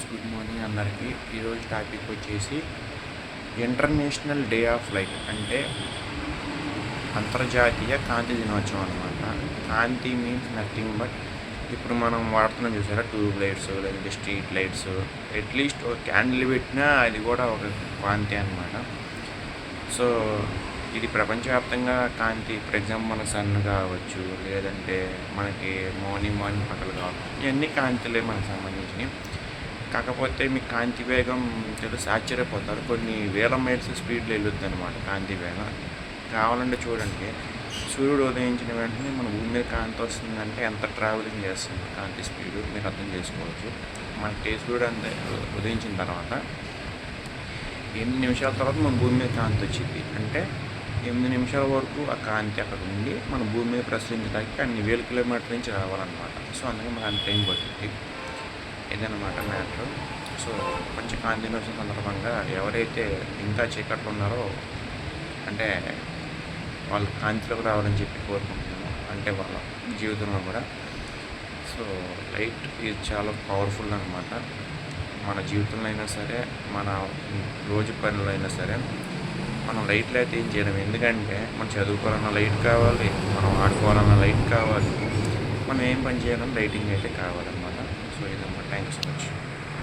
Good morning అందరికీ. ఈరోజు topic వచ్చేసి ఇంటర్నేషనల్ డే ఆఫ్ లైట్, అంటే అంతర్జాతీయ కాంతి దినోత్సవం అనమాట. కాంతి మీన్స్ నథింగ్ బట్ ఇప్పుడు మనం వాడుతున్నాం చూసారా, ట్యూబ్ లైట్స్ లేదంటే స్ట్రీట్ లైట్స్, అట్లీస్ట్ ఒక క్యాండిల్ పెట్టినా అది కూడా ఒక కాంతి అనమాట. సో ఇది ప్రపంచవ్యాప్తంగా కాంతి, ఫర్ ఎగ్జాంపుల్ మన సన్ కావచ్చు, లేదంటే మనకి మార్నింగ్ పగలు కావచ్చు, ఇవన్నీ కాంతులే మనకు సంబంధించినవి. కాకపోతే మీకు కాంతి వేగం తెలిసి ఆశ్చర్యపోతారు, కొన్ని వేల మైల్స్ స్పీడ్లో వెళ్ళొద్దు అనమాట కాంతి వేగం. కావాలంటే చూడండి, సూర్యుడు ఉదయించిన వెంటనే మన భూమి మీద కాంతి వస్తుందంటే ఎంత ట్రావెలింగ్ చేస్తుంది కాంతి స్పీడు మీరు అర్థం చేసుకోవచ్చు. మనకి సూర్యుడు అంత ఉదయించిన తర్వాత 8 నిమిషాల తర్వాత మన భూమి మీద కాంతి వచ్చింది అంటే 8 నిమిషాల వరకు ఆ కాంతి అక్కడ ఉండి మన భూమి మీద ప్రసరించడానికి అన్ని వేల కిలోమీటర్ల నుంచి రావాలన్నమాట. సో అందుకే మనకు అంత టైం పడుతుంది. ఇదన్నమాట మ్యాటర్. సో ప్రపంచ కాంతి దినోత్సవం సందర్భంగా ఎవరైతే ఇంకా చీకట్లు ఉన్నారో, అంటే వాళ్ళు కాంతిలోకి రావాలని చెప్పి కోరుకుంటున్నాను, అంటే వాళ్ళ జీవితంలో కూడా. సో లైట్ ఇది చాలా పవర్ఫుల్ అనమాట. మన జీవితంలో అయినా సరే, మన రోజు పనులు అయినా సరే, మనం లైట్లు అయితే ఏం చేయలేము. ఎందుకంటే మనం చదువుకోవాలన్నా లైట్ కావాలి, మనం ఆడుకోవాలన్నా లైట్ కావాలి, మనం ఏం పని చేయాలన్నా లైటింగ్ అయితే కావాలన్నమాట. సో ఇదన్నమాట. Thank you so much.